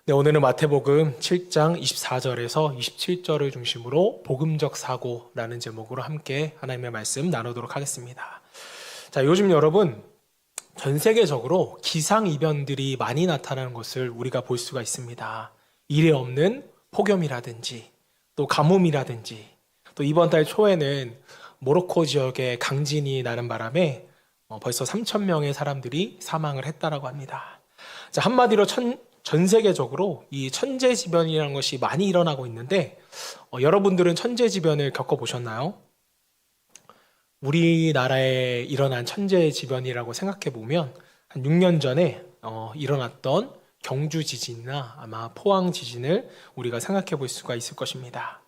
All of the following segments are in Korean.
네, 오늘은 마태복음 7장 24절에서 27절을 중심으로 복음적 사고라는 제목으로 함께 하나님의 말씀 나누도록 하겠습니다. 자, 요즘 여러분 전 세계적으로 기상이변들이 많이 나타나는 것을 우리가 볼 수가 있습니다. 이례 없는 폭염이라든지 또 가뭄이라든지 또 이번 달 초에는 모로코 지역에 강진이 나는 바람에 벌써 3천 명의 사람들이 사망을 했다라고 합니다. 자, 한마디로 전 세계적으로 이 천재지변이라는 것이 많이 일어나고 있는데 여러분들은 천재지변을 겪어보셨나요? 우리나라에 일어난 천재지변이라고 생각해 보면 한 6년 전에 일어났던 경주 지진이나 아마 포항 지진을 우리가 생각해 볼 수가 있을 것입니다.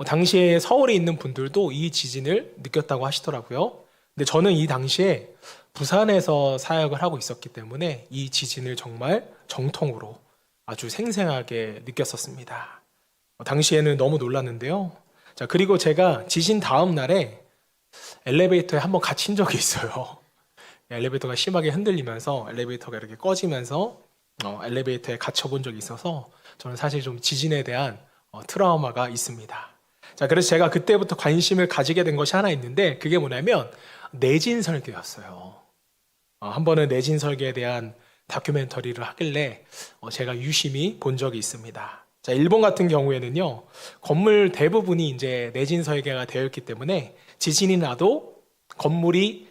당시에 서울에 있는 분들도 이 지진을 느꼈다고 하시더라고요. 근데 저는 이 당시에 부산에서 사역을 하고 있었기 때문에 이 지진을 정말 정통으로 아주 생생하게 느꼈었습니다. 당시에는 너무 놀랐는데요. 자, 그리고 제가 지진 다음 날에 엘리베이터에 한번 갇힌 적이 있어요. 엘리베이터가 심하게 흔들리면서 엘리베이터가 이렇게 꺼지면서 엘리베이터에 갇혀본 적이 있어서 저는 사실 좀 지진에 대한 트라우마가 있습니다. 자, 그래서 제가 그때부터 관심을 가지게 된 것이 하나 있는데 그게 뭐냐면 내진 설계였어요. 한 번은 내진 설계에 대한 다큐멘터리를 하길래 제가 유심히 본 적이 있습니다. 자, 일본 같은 경우에는요, 건물 대부분이 이제 내진 설계가 되어 있기 때문에 지진이 나도 건물이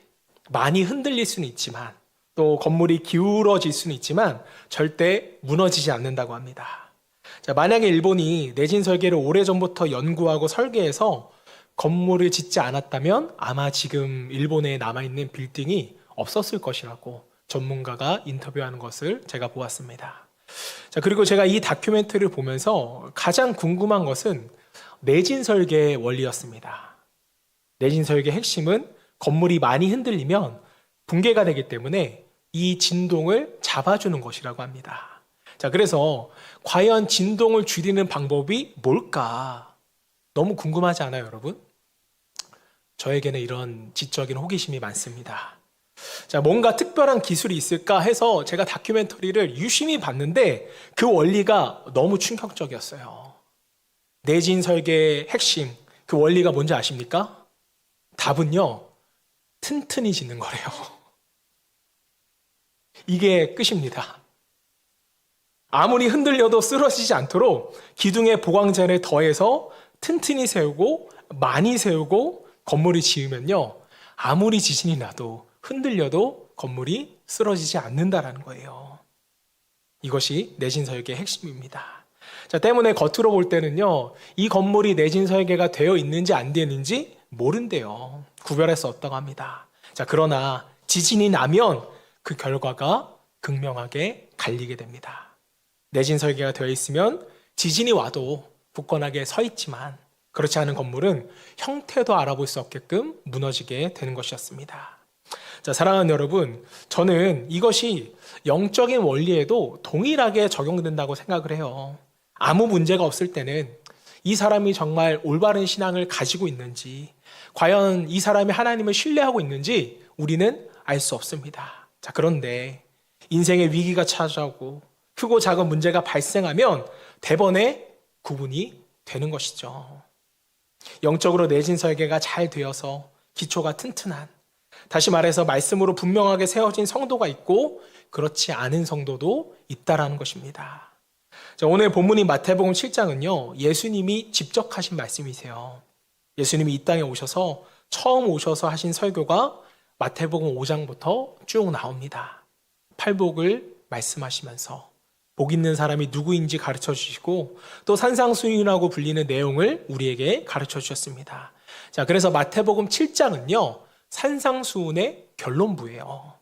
많이 흔들릴 수는 있지만 또 건물이 기울어질 수는 있지만 절대 무너지지 않는다고 합니다. 자, 만약에 일본이 내진 설계를 오래전부터 연구하고 설계해서 건물을 짓지 않았다면 아마 지금 일본에 남아있는 빌딩이 없었을 것이라고 전문가가 인터뷰하는 것을 제가 보았습니다. 자, 그리고 제가 이 다큐멘터리를 보면서 가장 궁금한 것은 내진 설계의 원리였습니다. 내진 설계의 핵심은 건물이 많이 흔들리면 붕괴가 되기 때문에 이 진동을 잡아주는 것이라고 합니다. 자, 그래서 과연 진동을 줄이는 방법이 뭘까? 너무 궁금하지 않아요, 여러분? 저에게는 이런 지적인 호기심이 많습니다. 자, 뭔가 특별한 기술이 있을까 해서 제가 다큐멘터리를 유심히 봤는데 그 원리가 너무 충격적이었어요. 내진 설계의 핵심, 그 원리가 뭔지 아십니까? 답은요, 튼튼히 짓는 거래요. 이게 끝입니다. 아무리 흔들려도 쓰러지지 않도록 기둥에 보강재를 더해서 튼튼히 세우고 많이 세우고 건물을 지으면요, 아무리 지진이 나도 흔들려도 건물이 쓰러지지 않는다라는 거예요. 이것이 내진 설계의 핵심입니다. 자, 때문에 겉으로 볼 때는요, 이 건물이 내진 설계가 되어 있는지 안 되는지 모른대요. 구별할 수 없다고 합니다. 자, 그러나 지진이 나면 그 결과가 극명하게 갈리게 됩니다. 내진 설계가 되어 있으면 지진이 와도 굳건하게 서 있지만 그렇지 않은 건물은 형태도 알아볼 수 없게끔 무너지게 되는 것이었습니다. 자, 사랑하는 여러분, 저는 이것이 영적인 원리에도 동일하게 적용된다고 생각을 해요. 아무 문제가 없을 때는 이 사람이 정말 올바른 신앙을 가지고 있는지, 과연 이 사람이 하나님을 신뢰하고 있는지 우리는 알 수 없습니다. 자, 그런데 인생의 위기가 찾아오고 크고 작은 문제가 발생하면 대번에 구분이 되는 것이죠. 영적으로 내진 설계가 잘 되어서 기초가 튼튼한, 다시 말해서 말씀으로 분명하게 세워진 성도가 있고 그렇지 않은 성도도 있다라는 것입니다. 자, 오늘 본문인 마태복음 7장은요, 예수님이 직접 하신 말씀이세요. 예수님이 이 땅에 오셔서 처음 오셔서 하신 설교가 마태복음 5장부터 쭉 나옵니다. 팔복을 말씀하시면서 복 있는 사람이 누구인지 가르쳐 주시고 또 산상수훈이라고 불리는 내용을 우리에게 가르쳐 주셨습니다. 자, 그래서 마태복음 7장은요, 산상수훈의 결론부예요.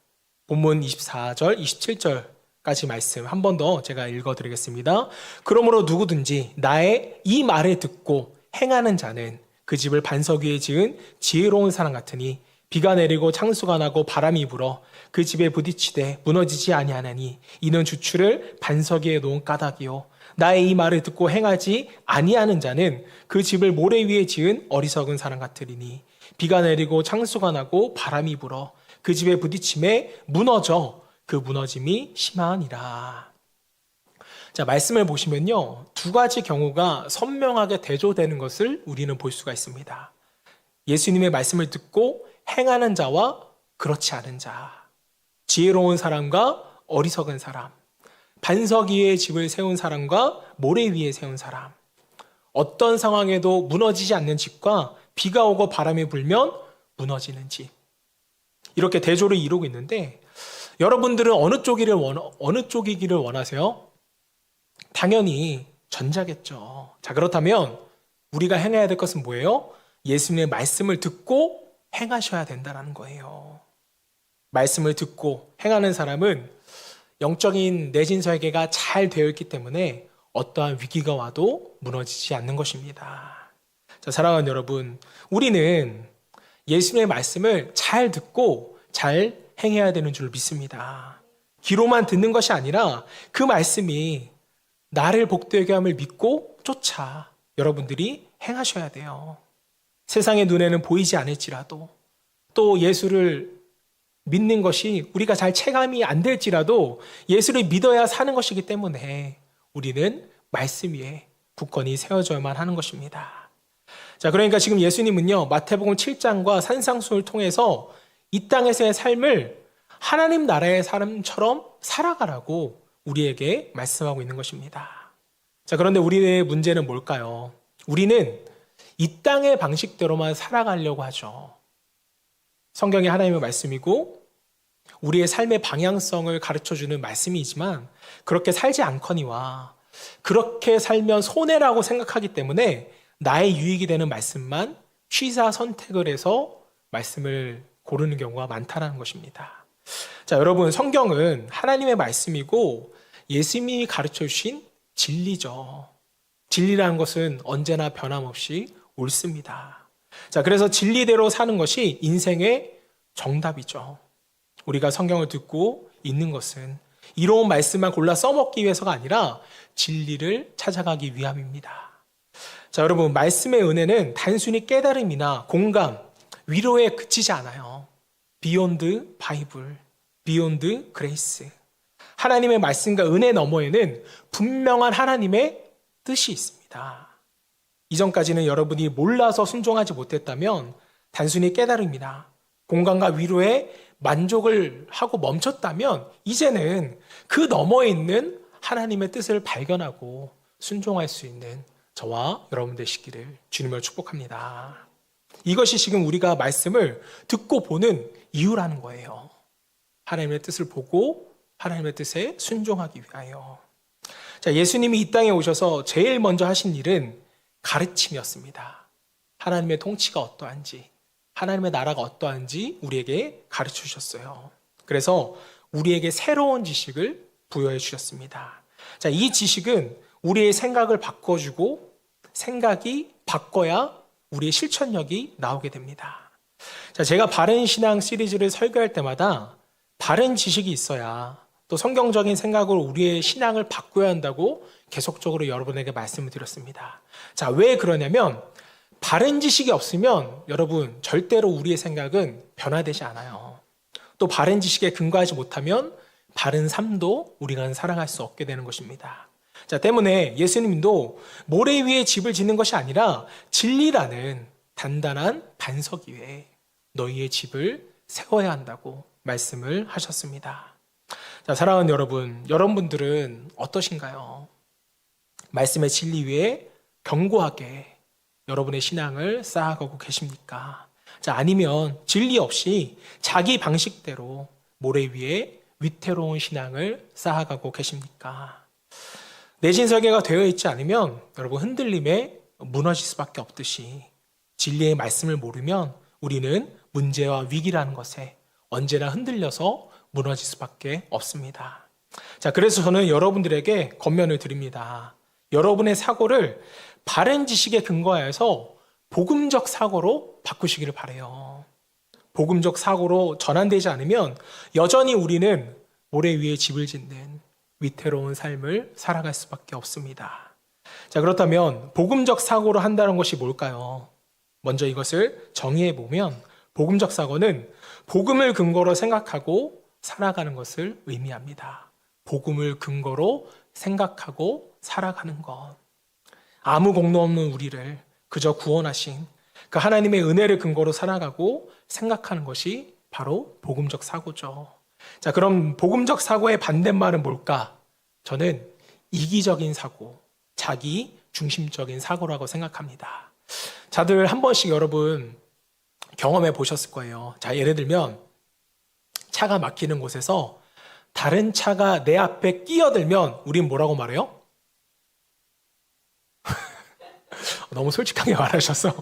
본문 24절, 27절까지 말씀 한 번 더 제가 읽어드리겠습니다. 그러므로 누구든지 나의 이 말을 듣고 행하는 자는 그 집을 반석 위에 지은 지혜로운 사람 같으니 비가 내리고 창수가 나고 바람이 불어 그 집에 부딪히되 무너지지 아니하나니 이는 주추를 반석 위에 놓은 까닭이요 나의 이 말을 듣고 행하지 아니하는 자는 그 집을 모래 위에 지은 어리석은 사람 같으리니 비가 내리고 창수가 나고 바람이 불어 그 집에 부딪힘에 무너져 그 무너짐이 심하니라. 자, 말씀을 보시면요. 두 가지 경우가 선명하게 대조되는 것을 우리는 볼 수가 있습니다. 예수님의 말씀을 듣고 행하는 자와 그렇지 않은 자, 지혜로운 사람과 어리석은 사람, 반석 위에 집을 세운 사람과 모래 위에 세운 사람, 어떤 상황에도 무너지지 않는 집과 비가 오고 바람이 불면 무너지는 집, 이렇게 대조를 이루고 있는데 여러분들은 어느 쪽이기를 원하세요? 당연히 전자겠죠. 자, 그렇다면 우리가 행해야 될 것은 뭐예요? 예수님의 말씀을 듣고 행하셔야 된다는 거예요. 말씀을 듣고 행하는 사람은 영적인 내진 설계가 잘 되어 있기 때문에 어떠한 위기가 와도 무너지지 않는 것입니다. 자, 사랑하는 여러분, 우리는 예수님의 말씀을 잘 듣고 잘 행해야 되는 줄 믿습니다. 귀로만 듣는 것이 아니라 그 말씀이 나를 복되게 함을 믿고 쫓아 여러분들이 행하셔야 돼요. 세상의 눈에는 보이지 않을지라도, 또 예수를 믿는 것이 우리가 잘 체감이 안 될지라도 예수를 믿어야 사는 것이기 때문에 우리는 말씀 위에 굳건히 세워져야만 하는 것입니다. 자, 그러니까 지금 예수님은요, 마태복음 7장과 산상수훈을 통해서 이 땅에서의 삶을 하나님 나라의 사람처럼 살아가라고 우리에게 말씀하고 있는 것입니다. 자, 그런데 우리의 문제는 뭘까요? 우리는 이 땅의 방식대로만 살아가려고 하죠. 성경이 하나님의 말씀이고 우리의 삶의 방향성을 가르쳐주는 말씀이지만 그렇게 살지 않거니와 그렇게 살면 손해라고 생각하기 때문에 나의 유익이 되는 말씀만 취사 선택을 해서 말씀을 고르는 경우가 많다는 것입니다. 자, 여러분, 성경은 하나님의 말씀이고 예수님이 가르쳐 주신 진리죠. 진리라는 것은 언제나 변함없이 옳습니다. 자, 그래서 진리대로 사는 것이 인생의 정답이죠. 우리가 성경을 듣고 읽는 것은 이로운 말씀만 골라 써먹기 위해서가 아니라 진리를 찾아가기 위함입니다. 자, 여러분, 말씀의 은혜는 단순히 깨달음이나 공감, 위로에 그치지 않아요. 비욘드 바이블, 비욘드 그레이스. 하나님의 말씀과 은혜 너머에는 분명한 하나님의 뜻이 있습니다. 이전까지는 여러분이 몰라서 순종하지 못했다면 단순히 깨달음이나 공감과 위로에 만족을 하고 멈췄다면 이제는 그 너머에 있는 하나님의 뜻을 발견하고 순종할 수 있는 저와 여러분 되시기를 주님을 축복합니다. 이것이 지금 우리가 말씀을 듣고 보는 이유라는 거예요. 하나님의 뜻을 보고 하나님의 뜻에 순종하기 위하여. 자, 예수님이 이 땅에 오셔서 제일 먼저 하신 일은 가르침이었습니다. 하나님의 통치가 어떠한지, 하나님의 나라가 어떠한지 우리에게 가르쳐 주셨어요. 그래서 우리에게 새로운 지식을 부여해 주셨습니다. 자, 이 지식은 우리의 생각을 바꿔주고 생각이 바꿔야 우리의 실천력이 나오게 됩니다. 자, 제가 바른 신앙 시리즈를 설교할 때마다 바른 지식이 있어야 또 성경적인 생각으로 우리의 신앙을 바꿔야 한다고 계속적으로 여러분에게 말씀을 드렸습니다. 자, 왜 그러냐면 바른 지식이 없으면 여러분 절대로 우리의 생각은 변화되지 않아요. 또 바른 지식에 근거하지 못하면 바른 삶도 우리가 살아갈 수 없게 되는 것입니다. 자, 때문에 예수님도 모래 위에 집을 짓는 것이 아니라 진리라는 단단한 반석 위에 너희의 집을 세워야 한다고 말씀을 하셨습니다. 자, 사랑하는 여러분, 여러분들은 어떠신가요? 말씀의 진리 위에 견고하게 여러분의 신앙을 쌓아가고 계십니까? 자, 아니면 진리 없이 자기 방식대로 모래 위에 위태로운 신앙을 쌓아가고 계십니까? 내신 설계가 되어 있지 않으면 여러분 흔들림에 무너질 수밖에 없듯이 진리의 말씀을 모르면 우리는 문제와 위기라는 것에 언제나 흔들려서 무너질 수밖에 없습니다. 자, 그래서 저는 여러분들에게 권면을 드립니다. 여러분의 사고를 바른 지식에 근거하여서 복음적 사고로 바꾸시기를 바라요. 복음적 사고로 전환되지 않으면 여전히 우리는 모래 위에 집을 짓는 위태로운 삶을 살아갈 수밖에 없습니다. 자, 그렇다면 복음적 사고로 한다는 것이 뭘까요? 먼저 이것을 정의해 보면 복음적 사고는 복음을 근거로 생각하고 살아가는 것을 의미합니다. 복음을 근거로 생각하고 살아가는 것. 아무 공로 없는 우리를 그저 구원하신 그 하나님의 은혜를 근거로 살아가고 생각하는 것이 바로 복음적 사고죠. 자, 그럼 복음적 사고의 반대말은 뭘까? 저는 이기적인 사고, 자기 중심적인 사고라고 생각합니다. 다들 한 번씩 여러분 경험해 보셨을 거예요. 자, 예를 들면 차가 막히는 곳에서 다른 차가 내 앞에 끼어들면 우린 뭐라고 말해요? 너무 솔직하게 말하셔서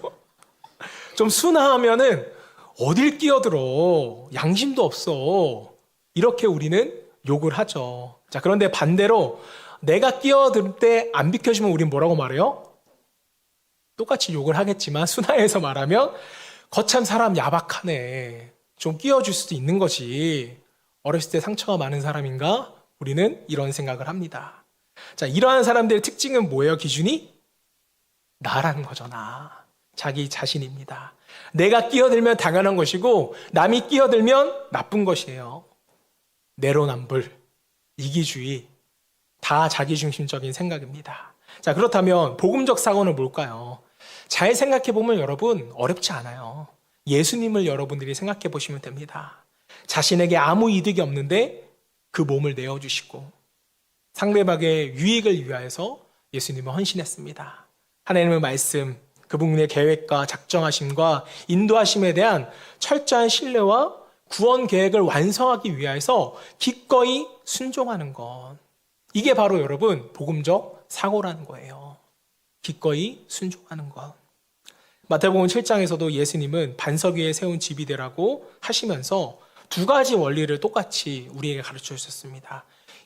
좀 순화하면은 어딜 끼어들어, 양심도 없어, 이렇게 우리는 욕을 하죠. 자, 그런데 반대로 내가 끼어들 때 안 비켜주면 우린 뭐라고 말해요? 똑같이 욕을 하겠지만 순화해서 말하면 거참 사람 야박하네, 좀 끼워줄 수도 있는 거지, 어렸을 때 상처가 많은 사람인가? 우리는 이런 생각을 합니다. 자, 이러한 사람들의 특징은 뭐예요? 기준이? 나라는 거죠. 나. 자기 자신입니다. 내가 끼어들면 당연한 것이고 남이 끼어들면 나쁜 것이에요. 내로남불, 이기주의, 다 자기중심적인 생각입니다. 자, 그렇다면 복음적 사고는 뭘까요? 잘 생각해 보면 여러분 어렵지 않아요. 예수님을 여러분들이 생각해 보시면 됩니다. 자신에게 아무 이득이 없는데 그 몸을 내어주시고 상대방의 유익을 위하여서 예수님은 헌신했습니다. 하나님의 말씀, 그분의 계획과 작정하심과 인도하심에 대한 철저한 신뢰와 구원 계획을 완성하기 위해서 기꺼이 순종하는 것. 이게 바로 여러분 복음적 사고라는 거예요. 기꺼이 순종하는 것. 마태복음 7장에서도 예수님은 반석 위에 세운 집이 되라고 하시면서 두 가지 원리를 똑같이 우리에게 가르쳐 주셨습니다.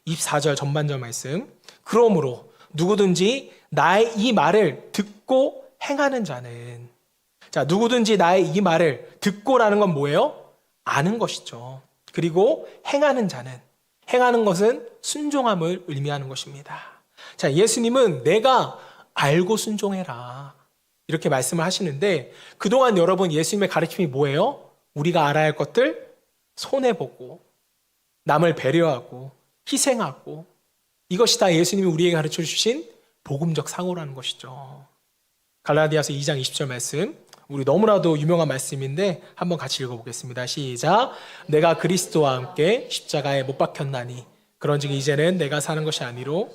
24절 전반절 말씀. 그러므로 누구든지 나의 이 말을 듣고 행하는 자는, 자, 누구든지 나의 이 말을 듣고라는 건 뭐예요? 아는 것이죠. 그리고 행하는 자는, 행하는 것은 순종함을 의미하는 것입니다. 자, 예수님은 내가 알고 순종해라, 이렇게 말씀을 하시는데 그동안 여러분 예수님의 가르침이 뭐예요? 우리가 알아야 할 것들 손해보고 남을 배려하고 희생하고, 이것이 다 예수님이 우리에게 가르쳐 주신 복음적 사고라는 것이죠. 갈라디아서 2장 20절 말씀, 우리 너무나도 유명한 말씀인데 한번 같이 읽어보겠습니다. 시작. 내가 그리스도와 함께 십자가에 못 박혔나니 그런즉 이제는 내가 사는 것이 아니로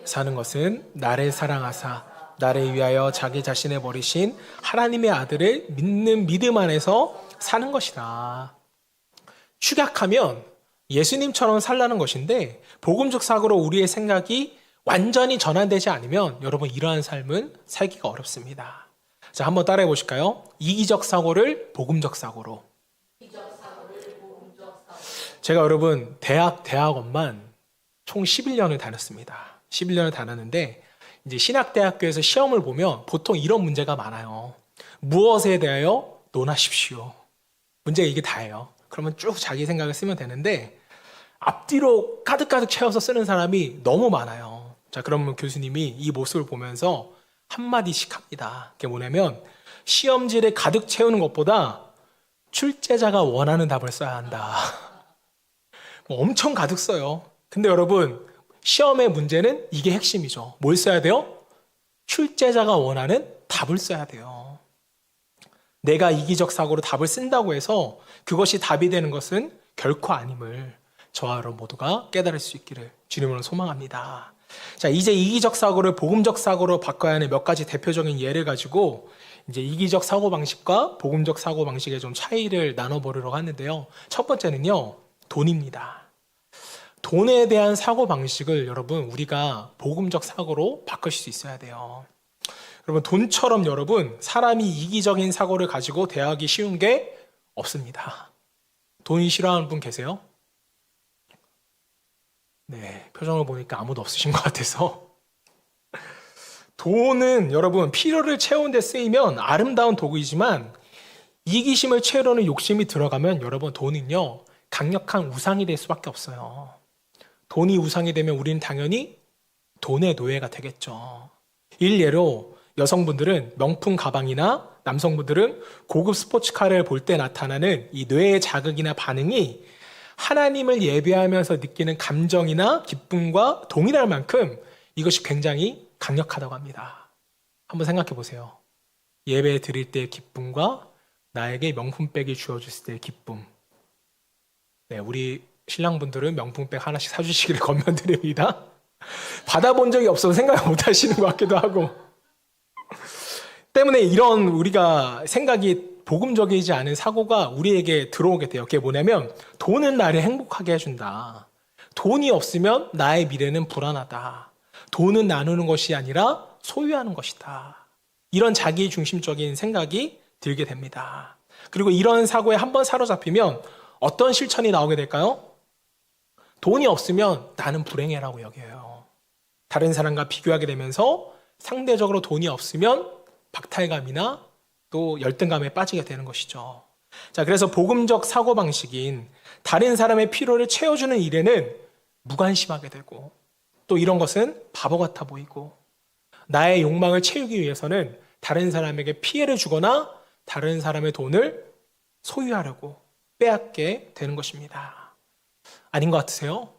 사는 것은 나를 사랑하사 나를 위하여 자기 자신을 버리신 하나님의 아들을 믿는 믿음 안에서 사는 것이다. 축약하면 예수님처럼 살라는 것인데 복음적 사고로 우리의 생각이 완전히 전환되지 않으면 여러분 이러한 삶은 살기가 어렵습니다. 자, 한번 따라해 보실까요? 이기적 사고를 복음적 사고로. 제가 여러분 대학원만 총 11년을 다녔습니다. 11년을 다녔는데 이제 신학대학교에서 시험을 보면 보통 이런 문제가 많아요. 무엇에 대하여 논하십시오. 문제가 이게 다예요. 그러면 쭉 자기 생각을 쓰면 되는데 앞뒤로 가득가득 채워서 쓰는 사람이 너무 많아요. 자, 그러면 교수님이 이 모습을 보면서 한마디씩 합니다. 그게 뭐냐면 시험지를 가득 채우는 것보다 출제자가 원하는 답을 써야 한다. 엄청 가득 써요. 근데 여러분 시험의 문제는 이게 핵심이죠. 뭘 써야 돼요? 출제자가 원하는 답을 써야 돼요. 내가 이기적 사고로 답을 쓴다고 해서 그것이 답이 되는 것은 결코 아님을 저와 여러분 모두가 깨달을 수 있기를 주님으로 소망합니다. 자, 이제 이기적 사고를 복음적 사고로 바꿔야 하는 몇 가지 대표적인 예를 가지고 이제 이기적 사고 방식과 복음적 사고 방식의 좀 차이를 나눠보려고 하는데요. 첫 번째는요, 돈입니다. 돈에 대한 사고 방식을 여러분 우리가 복음적 사고로 바꿀 수 있어야 돼요. 여러분 돈처럼 여러분 사람이 이기적인 사고를 가지고 대하기 쉬운 게 없습니다. 돈이 싫어하는 분 계세요? 네, 표정을 보니까 아무도 없으신 것 같아서. 돈은 여러분 필요를 채우는 데 쓰이면 아름다운 도구이지만 이기심을 채우려는 욕심이 들어가면 여러분 돈은요 강력한 우상이 될 수밖에 없어요. 돈이 우상이 되면 우리는 당연히 돈의 노예가 되겠죠. 일례로 여성분들은 명품 가방이나 남성분들은 고급 스포츠카를 볼 때 나타나는 이 뇌의 자극이나 반응이 하나님을 예배하면서 느끼는 감정이나 기쁨과 동일할 만큼 이것이 굉장히 강력하다고 합니다. 한번 생각해 보세요. 예배 드릴 때의 기쁨과 나에게 명품백이 주어졌을 때의 기쁨. 네, 우리 신랑분들은 명품백 하나씩 사주시기를 권면드립니다. 받아본 적이 없어서 생각을 못 하시는 것 같기도 하고. 때문에 이런 우리가 생각이 복음적이지 않은 사고가 우리에게 들어오게 돼요. 그게 뭐냐면 돈은 나를 행복하게 해준다. 돈이 없으면 나의 미래는 불안하다. 돈은 나누는 것이 아니라 소유하는 것이다. 이런 자기 중심적인 생각이 들게 됩니다. 그리고 이런 사고에 한번 사로잡히면 어떤 실천이 나오게 될까요? 돈이 없으면 나는 불행해라고 여겨요. 다른 사람과 비교하게 되면서 상대적으로 돈이 없으면 박탈감이나 또 열등감에 빠지게 되는 것이죠. 자, 그래서 복음적 사고방식인 다른 사람의 필요를 채워주는 일에는 무관심하게 되고 또 이런 것은 바보 같아 보이고 나의 욕망을 채우기 위해서는 다른 사람에게 피해를 주거나 다른 사람의 돈을 소유하려고 빼앗게 되는 것입니다. 아닌 것 같으세요?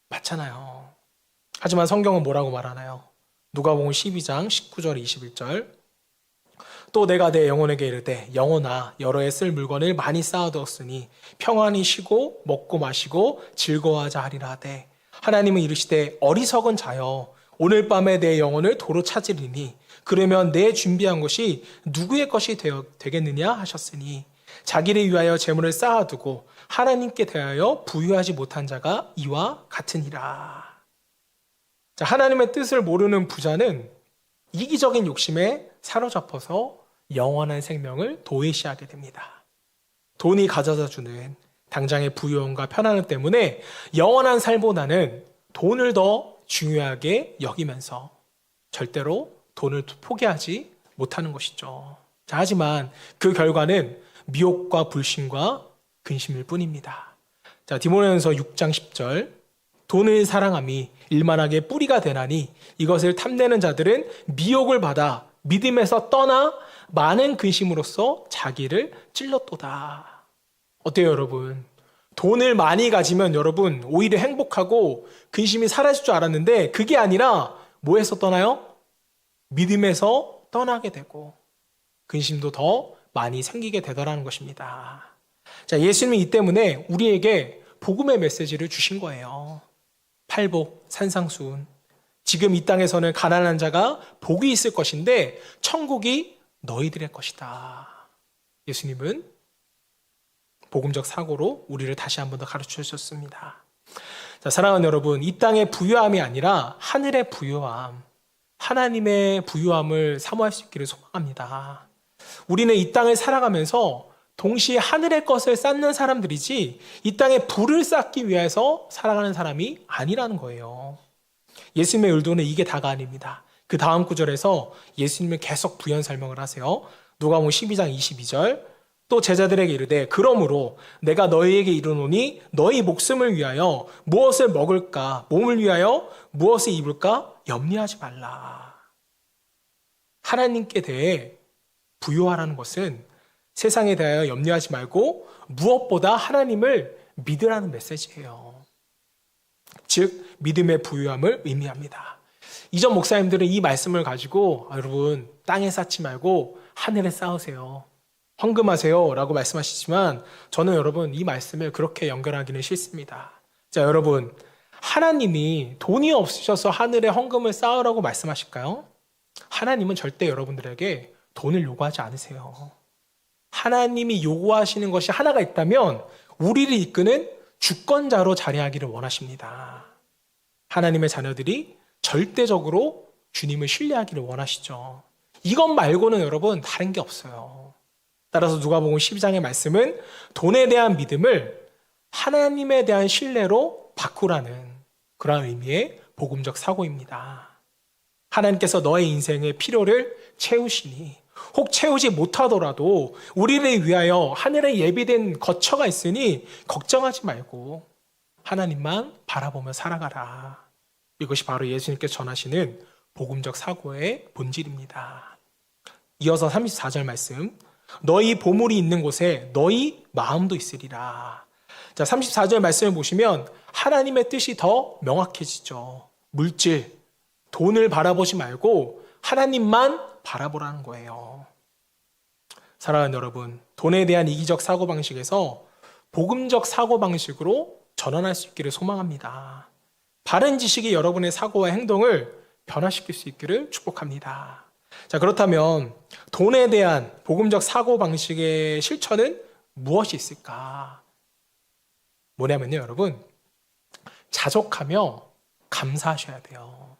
맞잖아요. 하지만 성경은 뭐라고 말하나요? 누가복음 12장 19절 21절 또 내가 내 영혼에게 이르되 영혼아 여러 해 쓸 물건을 많이 쌓아두었으니 평안히 쉬고 먹고 마시고 즐거워하자 하리라 하되 하나님은 이르시되 어리석은 자여 오늘 밤에 내 영혼을 도로 찾으리니 그러면 내 준비한 것이 누구의 것이 되겠느냐 하셨으니 자기를 위하여 재물을 쌓아두고 하나님께 대하여 부유하지 못한 자가 이와 같으니라. 자, 하나님의 뜻을 모르는 부자는 이기적인 욕심에 사로잡혀서 영원한 생명을 도외시하게 됩니다. 돈이 가져다 주는 당장의 부유함과 편안함 때문에 영원한 삶보다는 돈을 더 중요하게 여기면서 절대로 돈을 포기하지 못하는 것이죠. 자, 하지만 그 결과는 미혹과 불신과 근심일 뿐입니다. 자, 디모데전서 6장 10절 돈을 사랑함이 일만하게 뿌리가 되나니 이것을 탐내는 자들은 미혹을 받아 믿음에서 떠나 많은 근심으로써 자기를 찔렀도다. 어때요, 여러분? 돈을 많이 가지면 여러분 오히려 행복하고 근심이 사라질 줄 알았는데 그게 아니라 뭐에서 떠나요? 믿음에서 떠나게 되고 근심도 더 많이 생기게 되더라는 것입니다. 자, 예수님이 이 때문에 우리에게 복음의 메시지를 주신 거예요. 팔복, 산상수훈. 지금 이 땅에서는 가난한 자가 복이 있을 것인데 천국이 너희들의 것이다. 예수님은 복음적 사고로 우리를 다시 한 번 더 가르쳐 주셨습니다. 자, 사랑하는 여러분, 이 땅의 부유함이 아니라 하늘의 부유함, 하나님의 부유함을 사모할 수 있기를 소망합니다. 우리는 이 땅을 살아가면서 동시에 하늘의 것을 쌓는 사람들이지 이 땅에 부를 쌓기 위해서 살아가는 사람이 아니라는 거예요. 예수님의 의도는 이게 다가 아닙니다. 그 다음 구절에서 예수님은 계속 부연 설명을 하세요. 누가복음 12장 22절 또 제자들에게 이르되 그러므로 내가 너희에게 이르노니 너희 목숨을 위하여 무엇을 먹을까 몸을 위하여 무엇을 입을까 염려하지 말라. 하나님께 대해 부요하라는 것은 세상에 대하여 염려하지 말고 무엇보다 하나님을 믿으라는 메시지예요. 즉 믿음의 부유함을 의미합니다. 이전 목사님들은 이 말씀을 가지고 여러분 땅에 쌓지 말고 하늘에 쌓으세요. 헌금하세요 라고 말씀하시지만 저는 여러분 이 말씀을 그렇게 연결하기는 싫습니다. 자, 여러분 하나님이 돈이 없으셔서 하늘에 헌금을 쌓으라고 말씀하실까요? 하나님은 절대 여러분들에게 돈을 요구하지 않으세요. 하나님이 요구하시는 것이 하나가 있다면 우리를 이끄는 주권자로 자리하기를 원하십니다. 하나님의 자녀들이 절대적으로 주님을 신뢰하기를 원하시죠. 이것 말고는 여러분 다른 게 없어요. 따라서 누가복음 12장의 말씀은 돈에 대한 믿음을 하나님에 대한 신뢰로 바꾸라는 그런 의미의 복음적 사고입니다. 하나님께서 너의 인생의 필요를 채우시니 혹 채우지 못하더라도 우리를 위하여 하늘에 예비된 거처가 있으니 걱정하지 말고 하나님만 바라보며 살아가라. 이것이 바로 예수님께서 전하시는 복음적 사고의 본질입니다. 이어서 34절 말씀. 너희 보물이 있는 곳에 너희 마음도 있으리라. 자, 34절 말씀을 보시면 하나님의 뜻이 더 명확해지죠. 물질, 돈을 바라보지 말고 하나님만 바라보라는 거예요. 사랑하는 여러분, 돈에 대한 이기적 사고방식에서 복음적 사고방식으로 전환할 수 있기를 소망합니다. 바른 지식이 여러분의 사고와 행동을 변화시킬 수 있기를 축복합니다. 자, 그렇다면 돈에 대한 복음적 사고방식의 실천은 무엇이 있을까? 뭐냐면요, 여러분, 자족하며 감사하셔야 돼요.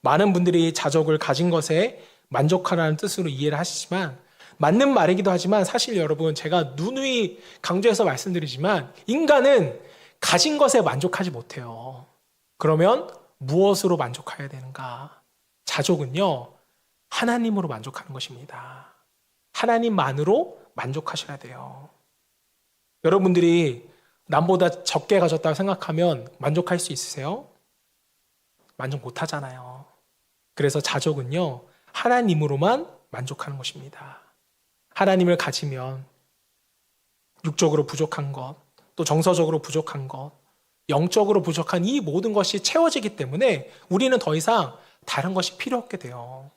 많은 분들이 자족을 가진 것에 만족하라는 뜻으로 이해를 하시지만 맞는 말이기도 하지만 사실 여러분, 제가 누누이 강조해서 말씀드리지만 인간은 가진 것에 만족하지 못해요. 그러면 무엇으로 만족해야 되는가? 자족은요, 하나님으로 만족하는 것입니다. 하나님만으로 만족하셔야 돼요. 여러분들이 남보다 적게 가졌다고 생각하면 만족할 수 있으세요? 만족 못 하잖아요. 그래서 자족은요, 하나님으로만 만족하는 것입니다. 하나님을 가지면 육적으로 부족한 것, 또 정서적으로 부족한 것, 영적으로 부족한 이 모든 것이 채워지기 때문에 우리는 더 이상 다른 것이 필요 없게 돼요.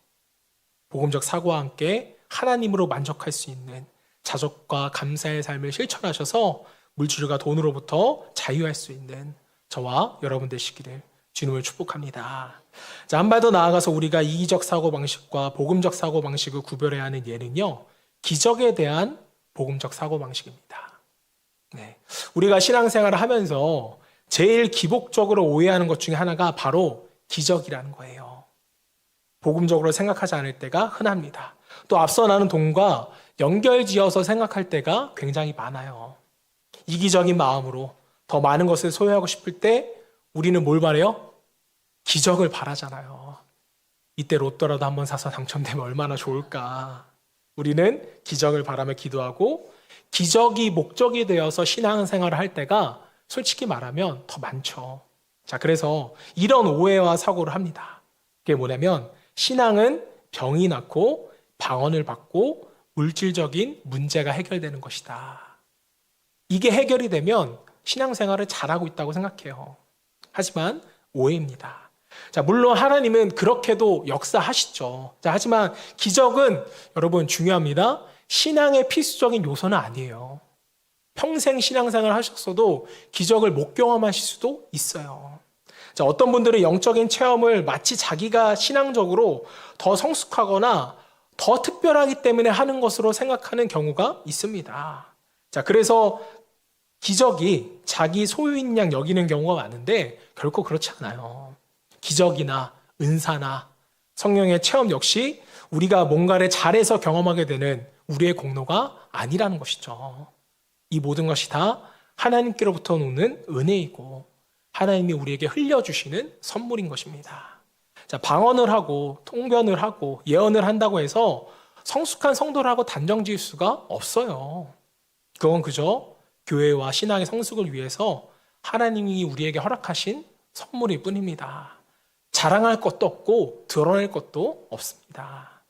복음적 사고와 함께 하나님으로 만족할 수 있는 자족과 감사의 삶을 실천하셔서 물질과 돈으로부터 자유할 수 있는 저와 여러분 되시기를 주님을 축복합니다. 자, 한 발 더 나아가서 우리가 이기적 사고방식과 복음적 사고방식을 구별해야 하는 예는요, 기적에 대한 복음적 사고방식입니다. 네. 우리가 신앙생활을 하면서 제일 기복적으로 오해하는 것 중에 하나가 바로 기적이라는 거예요. 복음적으로 생각하지 않을 때가 흔합니다. 또 앞서 나눈 돈과 연결지어서 생각할 때가 굉장히 많아요. 이기적인 마음으로 더 많은 것을 소유하고 싶을 때 우리는 뭘 바래요? 기적을 바라잖아요. 이때 로또라도 한번 사서 당첨되면 얼마나 좋을까. 우리는 기적을 바라며 기도하고 기적이 목적이 되어서 신앙생활을 할 때가 솔직히 말하면 더 많죠. 자, 그래서 이런 오해와 사고를 합니다. 그게 뭐냐면 신앙은 병이 낫고 방언을 받고 물질적인 문제가 해결되는 것이다. 이게 해결이 되면 신앙생활을 잘하고 있다고 생각해요. 하지만 오해입니다. 자, 물론 하나님은 그렇게도 역사하시죠. 자, 하지만 기적은 여러분 중요합니다. 신앙의 필수적인 요소는 아니에요. 평생 신앙생활을 하셨어도 기적을 못 경험하실 수도 있어요. 자, 어떤 분들은 영적인 체험을 마치 자기가 신앙적으로 더 성숙하거나 더 특별하기 때문에 하는 것으로 생각하는 경우가 있습니다. 자, 그래서 기적이 자기 소유인 양 여기는 경우가 많은데 결코 그렇지 않아요. 기적이나 은사나 성령의 체험 역시 우리가 뭔가를 잘해서 경험하게 되는 우리의 공로가 아니라는 것이죠. 이 모든 것이 다 하나님께로부터 오는 은혜이고 하나님이 우리에게 흘려주시는 선물인 것입니다. 자, 방언을 하고 통변을 하고 예언을 한다고 해서 성숙한 성도라고 단정 지을 수가 없어요. 그건 그저 교회와 신앙의 성숙을 위해서 하나님이 우리에게 허락하신 선물일 뿐입니다. 자랑할 것도 없고 드러낼 것도 없습니다.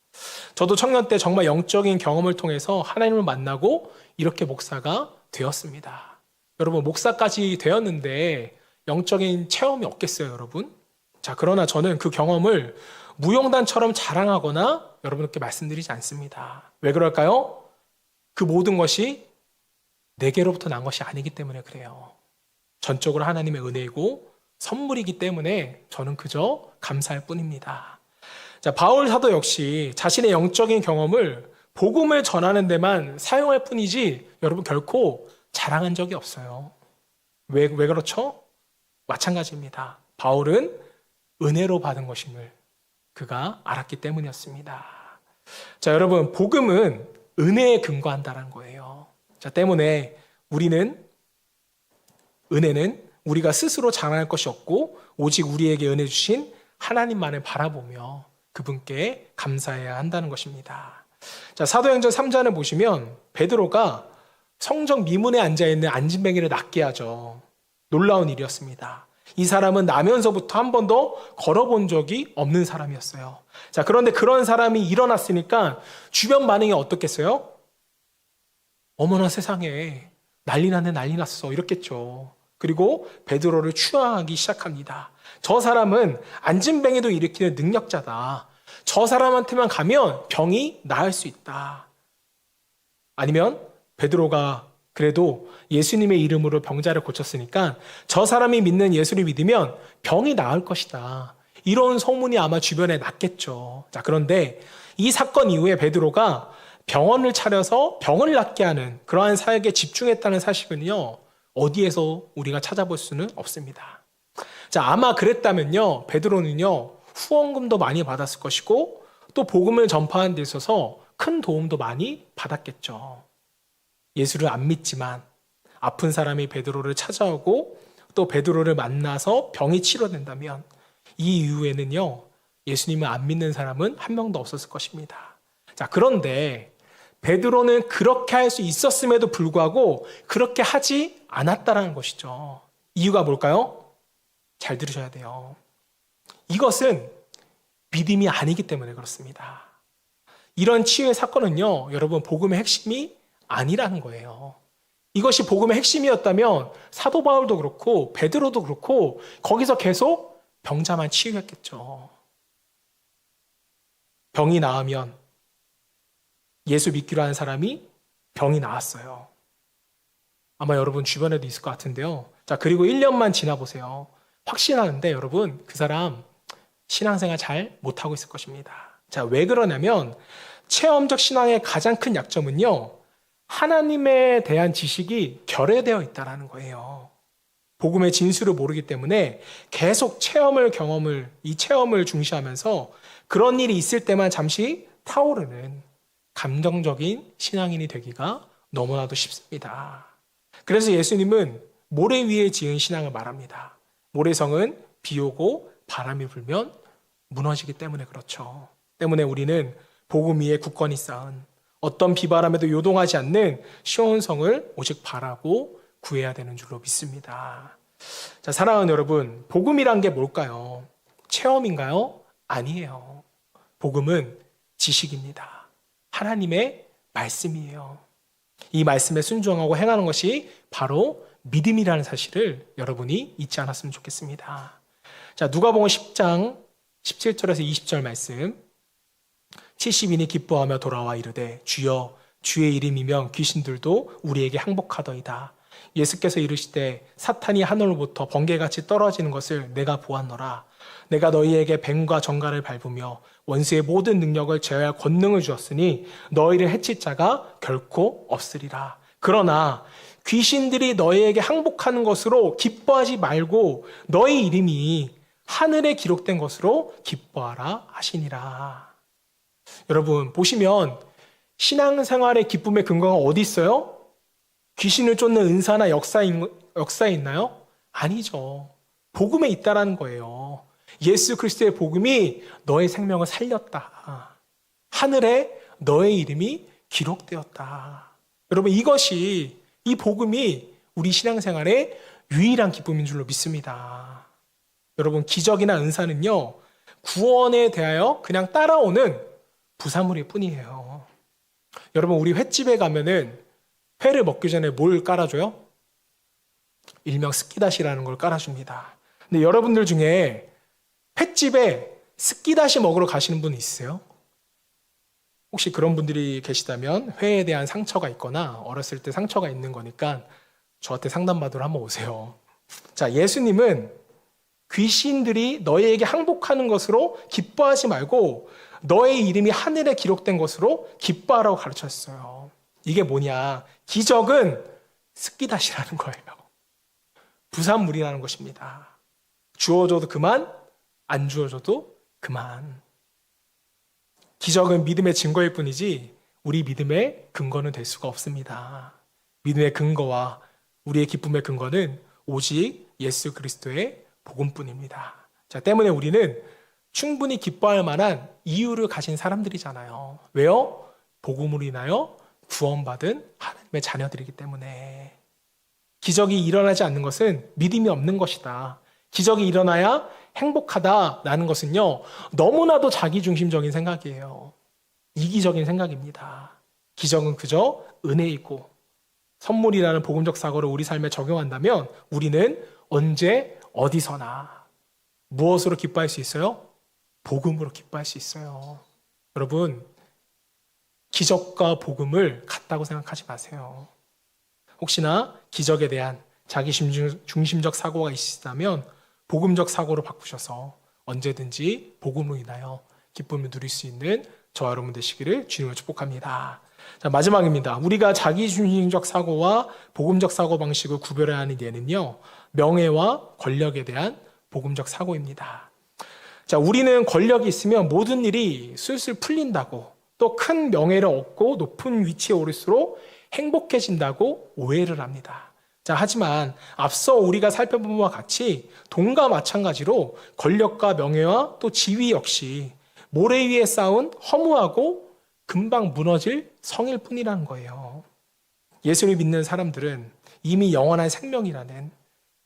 저도 청년 때 정말 영적인 경험을 통해서 하나님을 만나고 이렇게 목사가 되었습니다. 여러분, 목사까지 되었는데 영적인 체험이 없겠어요, 여러분? 자, 그러나 저는 그 경험을 무용단처럼 자랑하거나 여러분께 말씀드리지 않습니다. 왜 그럴까요? 그 모든 것이 내게로부터 난 것이 아니기 때문에 그래요. 전적으로 하나님의 은혜이고 선물이기 때문에 저는 그저 감사할 뿐입니다. 자, 바울 사도 역시 자신의 영적인 경험을 복음을 전하는 데만 사용할 뿐이지 여러분 결코 자랑한 적이 없어요. 왜 그렇죠? 마찬가지입니다. 바울은 은혜로 받은 것임을 그가 알았기 때문이었습니다. 자, 여러분, 복음은 은혜에 근거한다는 거예요. 자, 때문에 은혜는 우리가 스스로 자랑할 것이 없고 오직 우리에게 은혜 주신 하나님만을 바라보며 그분께 감사해야 한다는 것입니다. 자, 사도행전 3장을 보시면 베드로가 성전 미문에 앉아있는 안진뱅이를 낫게 하죠. 놀라운 일이었습니다. 이 사람은 나면서부터 한 번도 걸어본 적이 없는 사람이었어요. 자, 그런데 그런 사람이 일어났으니까 주변 반응이 어떻겠어요? 어머나 세상에, 난리 났네, 난리 났어, 이렇겠죠. 그리고 베드로를 추앙하기 시작합니다. 저 사람은 안진뱅이도 일으키는 능력자다. 저 사람한테만 가면 병이 나을 수 있다. 아니면 베드로가 그래도 예수님의 이름으로 병자를 고쳤으니까 저 사람이 믿는 예수를 믿으면 병이 나을 것이다. 이런 소문이 아마 주변에 났겠죠. 자, 그런데 이 사건 이후에 베드로가 병원을 차려서 병을 낫게 하는 그러한 사역에 집중했다는 사실은요, 어디에서 우리가 찾아볼 수는 없습니다. 자, 아마 그랬다면요, 베드로는요, 후원금도 많이 받았을 것이고, 또 복음을 전파하는 데 있어서 큰 도움도 많이 받았겠죠. 예수를 안 믿지만 아픈 사람이 베드로를 찾아오고 또 베드로를 만나서 병이 치료된다면 이 이후에는요, 예수님을 안 믿는 사람은 한 명도 없었을 것입니다. 자, 그런데 베드로는 그렇게 할 수 있었음에도 불구하고 그렇게 하지 않았다라는 것이죠. 이유가 뭘까요? 잘 들으셔야 돼요. 이것은 믿음이 아니기 때문에 그렇습니다. 이런 치유의 사건은요, 여러분, 복음의 핵심이 아니라는 거예요. 이것이 복음의 핵심이었다면 사도 바울도 그렇고 베드로도 그렇고 거기서 계속 병자만 치유했겠죠. 병이 나으면 예수 믿기로 한 사람이 병이 나았어요. 아마 여러분 주변에도 있을 것 같은데요. 자, 그리고 1년만 지나보세요. 확신하는데 여러분, 그 사람 신앙생활 잘 못하고 있을 것입니다. 자, 왜 그러냐면 체험적 신앙의 가장 큰 약점은요, 하나님에 대한 지식이 결여되어 있다는 거예요. 복음의 진수를 모르기 때문에 계속 이 체험을 중시하면서 그런 일이 있을 때만 잠시 타오르는 감정적인 신앙인이 되기가 너무나도 쉽습니다. 그래서 예수님은 모래 위에 지은 신앙을 말합니다. 모래성은 비 오고 바람이 불면 무너지기 때문에 그렇죠. 때문에 우리는 복음 위에 굳건히 쌓은 어떤 비바람에도 요동하지 않는 시온 성을 오직 바라고 구해야 되는 줄로 믿습니다. 자, 사랑하는 여러분, 복음이란 게 뭘까요? 체험인가요? 아니에요. 복음은 지식입니다. 하나님의 말씀이에요. 이 말씀에 순종하고 행하는 것이 바로 믿음이라는 사실을 여러분이 잊지 않았으면 좋겠습니다. 자, 누가복음 10장 17절에서 20절 말씀. 70인이 기뻐하며 돌아와 이르되 주여 주의 이름이면 귀신들도 우리에게 항복하더이다. 예수께서 이르시되 사탄이 하늘로부터 번개같이 떨어지는 것을 내가 보았노라. 내가 너희에게 뱀과 정갈을 밟으며 원수의 모든 능력을 제어할 권능을 주었으니 너희를 해칠 자가 결코 없으리라. 그러나 귀신들이 너희에게 항복하는 것으로 기뻐하지 말고 너희 이름이 하늘에 기록된 것으로 기뻐하라 하시니라. 여러분, 보시면 신앙생활의 기쁨의 근거가 어디 있어요? 귀신을 쫓는 은사나 역사에 있나요? 아니죠. 복음에 있다라는 거예요. 예수 그리스도의 복음이 너의 생명을 살렸다. 하늘에 너의 이름이 기록되었다. 여러분, 이 복음이 우리 신앙생활의 유일한 기쁨인 줄로 믿습니다. 여러분, 기적이나 은사는요, 구원에 대하여 그냥 따라오는 부산물일 뿐이에요. 여러분, 우리 횟집에 가면은 회를 먹기 전에 뭘 깔아줘요? 일명 스키다시라는 걸 깔아줍니다. 근데 여러분들 중에 횟집에 스키다시 먹으러 가시는 분 있으세요? 혹시 그런 분들이 계시다면 회에 대한 상처가 있거나 어렸을 때 상처가 있는 거니까 저한테 상담받으러 한번 오세요. 자, 예수님은 귀신들이 너희에게 항복하는 것으로 기뻐하지 말고 너의 이름이 하늘에 기록된 것으로 기뻐하라고 가르쳤어요. 이게 뭐냐? 기적은 스키다시라는 거예요. 부산물이라는 것입니다. 주어줘도 그만, 안 주어줘도 그만. 기적은 믿음의 증거일 뿐이지 우리 믿음의 근거는 될 수가 없습니다. 믿음의 근거와 우리의 기쁨의 근거는 오직 예수 그리스도의 복음뿐입니다. 자, 때문에 우리는 충분히 기뻐할 만한 이유를 가진 사람들이잖아요. 왜요? 복음으로 인하여 구원받은 하나님의 자녀들이기 때문에. 기적이 일어나지 않는 것은 믿음이 없는 것이다. 기적이 일어나야 행복하다라는 것은요, 너무나도 자기중심적인 생각이에요. 이기적인 생각입니다. 기적은 그저 은혜이고 선물이라는 복음적 사고를 우리 삶에 적용한다면 우리는 언제 어디서나 무엇으로 기뻐할 수 있어요? 복음으로 기뻐할 수 있어요. 여러분, 기적과 복음을 같다고 생각하지 마세요. 혹시나 기적에 대한 자기 중심적 사고가 있으시다면 복음적 사고로 바꾸셔서 언제든지 복음으로 인하여 기쁨을 누릴 수 있는 저와 여러분 되시기를 주님을 축복합니다. 자, 마지막입니다. 우리가 자기중심적 사고와 복음적 사고 방식을 구별해야 하는 예는요, 명예와 권력에 대한 복음적 사고입니다. 자, 우리는 권력이 있으면 모든 일이 술술 풀린다고, 또 큰 명예를 얻고 높은 위치에 오를수록 행복해진다고 오해를 합니다. 자, 하지만 앞서 우리가 살펴본 바와 같이 돈과 마찬가지로 권력과 명예와 또 지위 역시 모래 위에 쌓은 허무하고 금방 무너질 성일 뿐이라는 거예요. 예수를 믿는 사람들은 이미 영원한 생명이라는,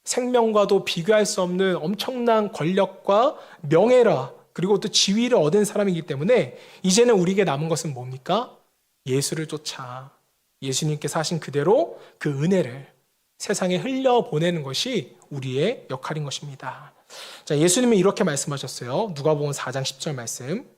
생명과도 비교할 수 없는 엄청난 권력과 명예라 그리고 또 지위를 얻은 사람이기 때문에 이제는 우리에게 남은 것은 뭡니까? 예수를 쫓아 예수님께서 하신 그대로 그 은혜를 세상에 흘려보내는 것이 우리의 역할인 것입니다. 자, 예수님은 이렇게 말씀하셨어요. 누가복음 4장 10절 말씀.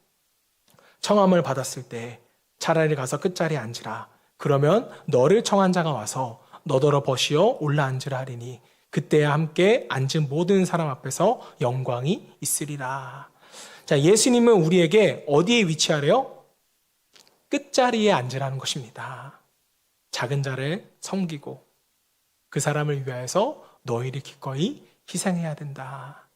청함을 받았을 때 차라리 가서 끝자리에 앉으라. 그러면 너를 청한 자가 와서 너더러 버시어 올라앉으라 하리니 그때야 함께 앉은 모든 사람 앞에서 영광이 있으리라. 자, 예수님은 우리에게 어디에 위치하래요? 끝자리에 앉으라는 것입니다. 작은 자를 섬기고 그 사람을 위하여서 너희를 기꺼이 희생해야 된다.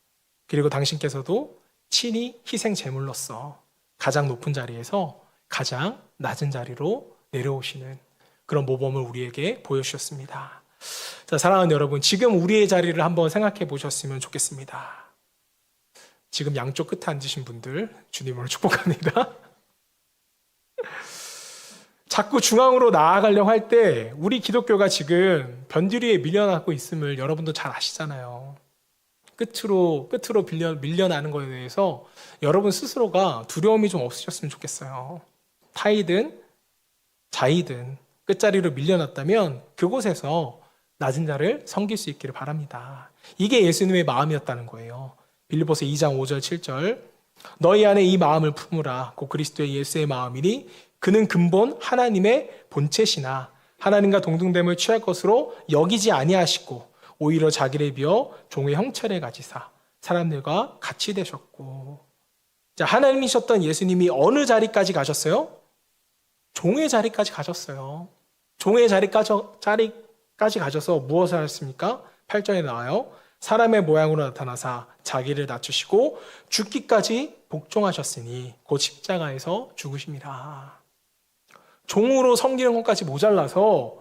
그리고 당신께서도 친히 희생 제물로서 가장 높은 자리에서 가장 낮은 자리로 내려오시는 그런 모범을 우리에게 보여주셨습니다. 자, 사랑하는 여러분, 지금 우리의 자리를 한번 생각해 보셨으면 좋겠습니다. 지금 양쪽 끝에 앉으신 분들 주님으로 축복합니다. 자꾸 중앙으로 나아가려고 할 때 우리 기독교가 지금 변두리에 밀려나고 있음을 여러분도 잘 아시잖아요. 끝으로 밀려나는 것에 대해서 여러분 스스로가 두려움이 좀 없으셨으면 좋겠어요. 타이든 자이든 끝자리로 밀려났다면 그곳에서 낮은 자를 섬길 수 있기를 바랍니다. 이게 예수님의 마음이었다는 거예요. 빌립보서 2장 5절 7절 너희 안에 이 마음을 품으라. 곧 그리스도의 예수의 마음이니 그는 근본 하나님의 본체시나 하나님과 동등됨을 취할 것으로 여기지 아니하시고 오히려 자기를 비어 종의 형체를 가지사 사람들과 같이 되셨고. 자, 하나님이셨던 예수님이 어느 자리까지 가셨어요? 종의 자리까지 가셨어요. 종의 자리까지 가셔서 무엇을 하셨습니까? 8절에 나와요. 사람의 모양으로 나타나사 자기를 낮추시고 죽기까지 복종하셨으니 곧 십자가에서 죽으심이라. 종으로 섬기는 것까지 모자라서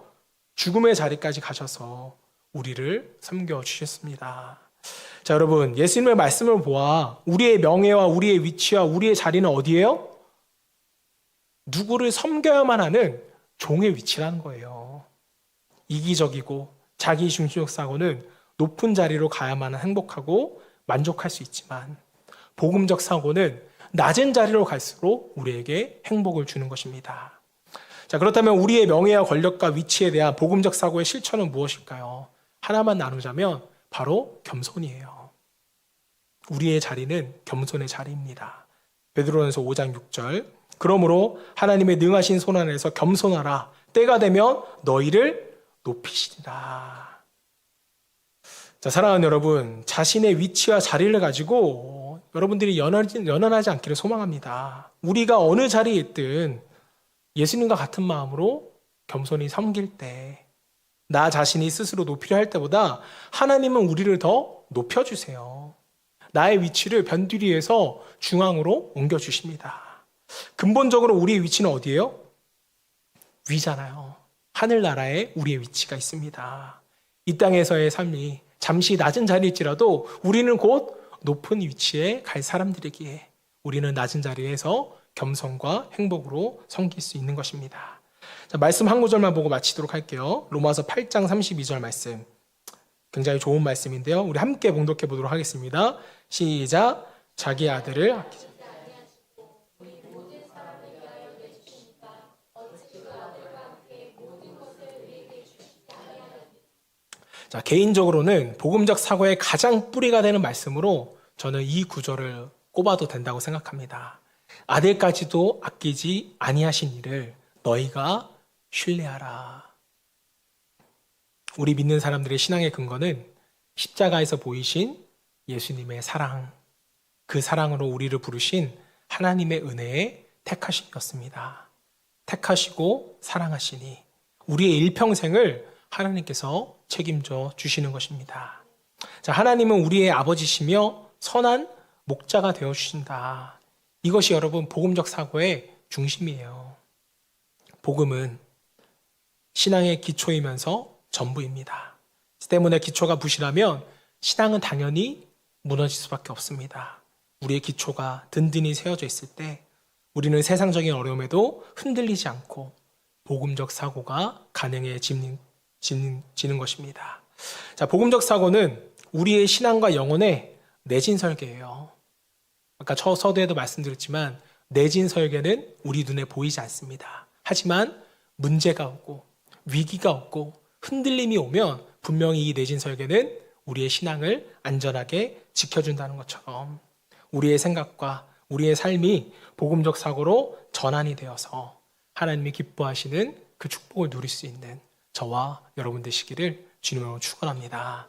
죽음의 자리까지 가셔서 우리를 섬겨주셨습니다. 자, 여러분, 예수님의 말씀을 보아 우리의 명예와 우리의 위치와 우리의 자리는 어디예요? 누구를 섬겨야만 하는 종의 위치라는 거예요. 이기적이고 자기중심적 사고는 높은 자리로 가야만 행복하고 만족할 수 있지만 복음적 사고는 낮은 자리로 갈수록 우리에게 행복을 주는 것입니다. 자, 그렇다면 우리의 명예와 권력과 위치에 대한 복음적 사고의 실천은 무엇일까요? 하나만 나누자면 바로 겸손이에요. 우리의 자리는 겸손의 자리입니다. 베드로전서 5장 6절 그러므로 하나님의 능하신 손 안에서 겸손하라. 때가 되면 너희를 높이시리라. 자, 사랑하는 여러분, 자신의 위치와 자리를 가지고 여러분들이 연연하지 않기를 소망합니다. 우리가 어느 자리에 있든 예수님과 같은 마음으로 겸손히 섬길 때, 나 자신이 스스로 높이려 할 때보다 하나님은 우리를 더 높여주세요. 나의 위치를 변두리에서 중앙으로 옮겨주십니다. 근본적으로 우리의 위치는 어디예요? 위잖아요. 하늘나라에 우리의 위치가 있습니다. 이 땅에서의 삶이 잠시 낮은 자리일지라도 우리는 곧 높은 위치에 갈 사람들이기에 우리는 낮은 자리에서 겸손과 행복으로 섬길 수 있는 것입니다. 자, 말씀 한 구절만 보고 마치도록 할게요. 로마서 8장 32절 말씀. 굉장히 좋은 말씀인데요. 우리 함께 봉독해 보도록 하겠습니다. 시작. 자기 아들을 아끼지. 자, 개인적으로는 복음적 사고의 가장 뿌리가 되는 말씀으로 저는 이 구절을 꼽아도 된다고 생각합니다. 아들까지도 아끼지 아니하신 이를 너희가 신뢰하라. 우리 믿는 사람들의 신앙의 근거는 십자가에서 보이신 예수님의 사랑, 그 사랑으로 우리를 부르신 하나님의 은혜에 택하심이었습니다. 택하시고 사랑하시니 우리의 일평생을 하나님께서 책임져 주시는 것입니다. 자, 하나님은 우리의 아버지시며 선한 목자가 되어 주신다. 이것이 여러분 복음적 사고의 중심이에요. 복음은 신앙의 기초이면서 전부입니다. 때문에 기초가 부실하면 신앙은 당연히 무너질 수밖에 없습니다. 우리의 기초가 든든히 세워져 있을 때 우리는 세상적인 어려움에도 흔들리지 않고 복음적 사고가 가능해지는 것입니다. 자, 복음적 사고는 우리의 신앙과 영혼의 내진 설계예요. 아까 서두에도 말씀드렸지만 내진 설계는 우리 눈에 보이지 않습니다. 하지만 문제가 오고 위기가 오고 흔들림이 오면 분명히 이 내진 설계는 우리의 신앙을 안전하게 지켜준다는 것처럼 우리의 생각과 우리의 삶이 복음적 사고로 전환이 되어서 하나님이 기뻐하시는 그 축복을 누릴 수 있는 저와 여러분 되시기를 주님으로 축원합니다.